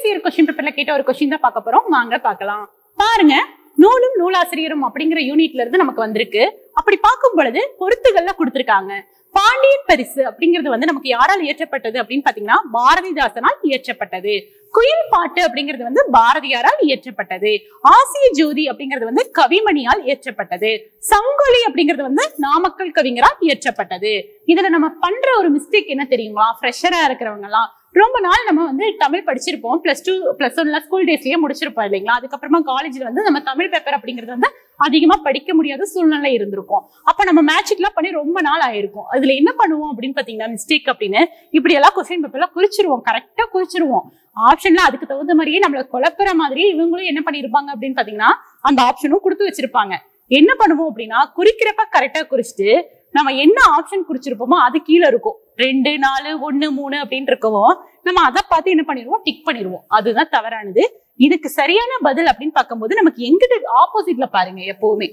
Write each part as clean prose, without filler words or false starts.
Year question பேப்பர்ல கேட்ட ஒரு கொஸ்டின் தான் பார்க்க போறோம். வாங்க பார்க்கலாம். பாருங்க, நூலும் நூலாசிரியரும் அப்படிங்கிற யூனிட்ல இருந்து நமக்கு வந்திருக்கு. அப்படி பார்க்கும் பொழுது பொருத்துகள்ல கொடுத்திருக்காங்க. பாண்டியன் பரிசு அப்படிங்கிறது வந்து நமக்கு யாரால் இயற்றப்பட்டது அப்படின்னு பாத்தீங்கன்னா பாரதிதாசனால் இயற்றப்பட்டது. குயில் பாட்டு அப்படிங்கிறது வந்து பாரதியாரால் இயற்றப்பட்டது. ஆசிய ஜோதி அப்படிங்கிறது வந்து கவிமணியால் இயற்றப்பட்டது. சங்கொலி அப்படிங்கிறது வந்து நாமக்கல் கவிஞரால் இயற்றப்பட்டது. இதுல நம்ம பண்ற ஒரு மிஸ்டேக் என்ன தெரியுங்களா? ஃப்ரெஷரா இருக்கிறவங்க எல்லாம் ரொம்ப நாள் நம்ம வந்து தமிழ் படிச்சிருப்போம். +2 +1 ஸ்கூல் டேஸ்லயே முடிச்சிருப்போம் இல்லைங்களா? அதுக்கப்புறமா காலேஜ்ல வந்து நம்ம தமிழ் பேப்பர் அப்படிங்கிறது வந்து அதிகமா படிக்க முடியாத சூழ்நிலை இருந்திருக்கும். அப்ப நம்ம மேட்சிக்லாம் பண்ணி ரொம்ப நாள் ஆயிருக்கும். அதுல என்ன பண்ணுவோம் அப்படின்னு பாத்தீங்கன்னா மிஸ்டேக் அப்படின்னு இப்படி எல்லாம் கொஸ்டின் பேப்பர்ல குறிச்சிருவோம். கரெக்டா குறிச்சிருவோம். ஆப்ஷன்ல அதுக்கு தகுந்த மாதிரியே நம்மள குழப்புற மாதிரியே இவங்களும் என்ன பண்ணிருப்பாங்க அப்படின்னு பாத்தீங்கன்னா அந்த ஆப்ஷனும் கொடுத்து வச்சிருப்பாங்க. என்ன பண்ணுவோம் அப்படின்னா குறிக்கிறப்ப கரெக்டா குறிச்சிட்டு நம்ம என்ன ஆப்ஷன் குறிச்சிருப்போமோ அது கீழே இருக்கும். 2, 4, 1, 3 அப்படின்னு இருக்கவும் நம்ம அதை பார்த்து என்ன பண்ணிடுவோம், டிக் பண்ணிடுவோம். அதுதான் தவறானது. இதுக்கு சரியான பதில் அப்படின்னு பார்க்கும்போது நமக்கு எங்கிட்ட ஆப்போசிட்ல பாருங்க. எப்பவுமே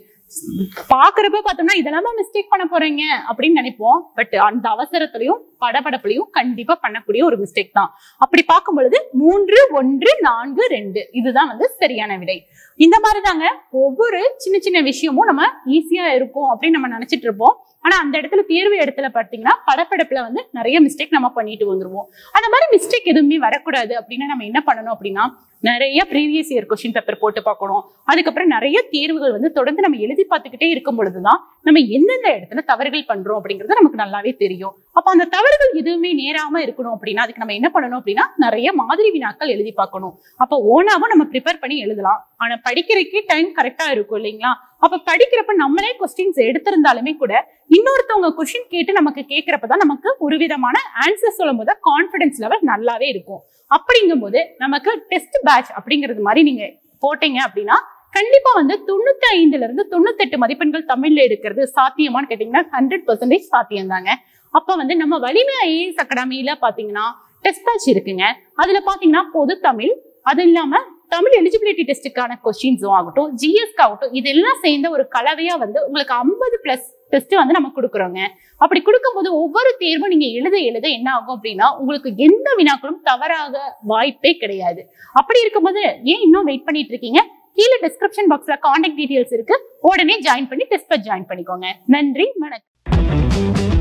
பாக்குறப்ப பார்த்தோம்னா இதெல்லாம் மிஸ்டேக் பண்ண போறீங்க அப்படின்னு நினைப்போம். பட் அந்த அவசரத்திலையும் படபடப்புலையும் கண்டிப்பா பண்ணக்கூடிய ஒரு மிஸ்டேக் தான். அப்படி பார்க்கும் பொழுது 3, 1, 4, 2 இதுதான் வந்து சரியான விடை. இந்த மாதிரி தாங்க ஒவ்வொரு சின்ன சின்ன விஷயமும் நம்ம ஈஸியா இருக்கும் அப்படின்னு நம்ம நினைச்சிட்டு இருப்போம். ஆனா அந்த இடத்துல தேர்வு இடத்துல பார்த்தீங்கன்னா படப்படப்புல வந்து நிறைய மிஸ்டேக் நம்ம பண்ணிட்டு வந்துருவோம். அந்த மாதிரி மிஸ்டேக் எதுவுமே வரக்கூடாது அப்படின்னா நம்ம என்ன பண்ணணும் அப்படின்னா நிறைய ப்ரீவியஸ் இயர் கொஸ்டின் பேப்பர் போட்டு பார்க்கணும். அதுக்கப்புறம் நிறைய தேர்வுகள் வந்து தொடர்ந்து நம்ம எழுதி பார்த்துக்கிட்டே இருக்கும் பொழுதுதான் நம்ம எந்தெந்த இடத்துல தவறுகள் பண்றோம் அப்படிங்கிறது நமக்கு நல்லாவே தெரியும். அப்ப அந்த தவறுகள் எதுவுமே நேராம இருக்கணும் அப்படின்னா அதுக்கு நம்ம என்ன பண்ணணும் அப்படின்னா நிறைய மாதிரி வினாக்கள் எழுதி பார்க்கணும். அப்ப ஓனாவும் நம்ம ப்ரிப்பேர் பண்ணி எழுதலாம். ஆனா படிக்கிறதுக்கே டைம் கரெக்டா இருக்கும் இல்லைங்களா? அப்ப படிக்கிறப்ப நம்மளே கொஸ்டின்ஸ் எடுத்திருந்தாலுமே கூட இன்னொருத்தவங்க கொஸ்டின் கேட்டு நமக்கு கேட்கிறப்பதான் நமக்கு ஒரு விதமான ஆன்சர் சொல்லும் போது கான்பிடன்ஸ் லெவல் நல்லாவே இருக்கும். அப்படிங்கும் போது நமக்கு டெஸ்ட் பேட்ச் அப்படிங்கிறது மாதிரி நீங்க போட்டீங்க அப்படின்னா கண்டிப்பா வந்து 95 இருந்து 98 மதிப்பெண்கள் தமிழ்ல எடுக்கிறது சாத்தியமானு கேட்டீங்கன்னா 100% சாத்தியம் தாங்க. அப்ப வந்து நம்ம வலிமை IAS அகாடமியில பாத்தீங்கன்னா டெஸ்ட் பேட்ச் இருக்குங்க. அதுல பாத்தீங்கன்னா பொது தமிழ், அது இல்லாம தமிழ் எலிஜிபிலிட்டி டெஸ்ட்டுக்கான கொஸ்டின்ஸும் ஆகட்டும், ஜிஎஸ்க்கு ஆகட்டும், இதெல்லாம் சேர்ந்த ஒரு கலவையா வந்து உங்களுக்கு 50+ டெஸ்ட் வந்து நம்ம கொடுக்குறோங்க. அப்படி கொடுக்கும்போது ஒவ்வொரு தேர்வும் நீங்க எழுத எழுத என்ன ஆகும் அப்படின்னா உங்களுக்கு எந்த வினாக்களும் தவறாக வாய்ப்பே கிடையாது. அப்படி இருக்கும்போது ஏன் இன்னும் வெயிட் பண்ணிட்டு இருக்கீங்க? கீழே டிஸ்கிரிப்ஷன் பாக்ஸ்ல கான்டாக்ட் டீடைல்ஸ் இருக்கு. உடனே ஜாயின் பண்ணி டெஸ்ட் ஜாயின் பண்ணிக்கோங்க. நன்றி, வணக்கம்.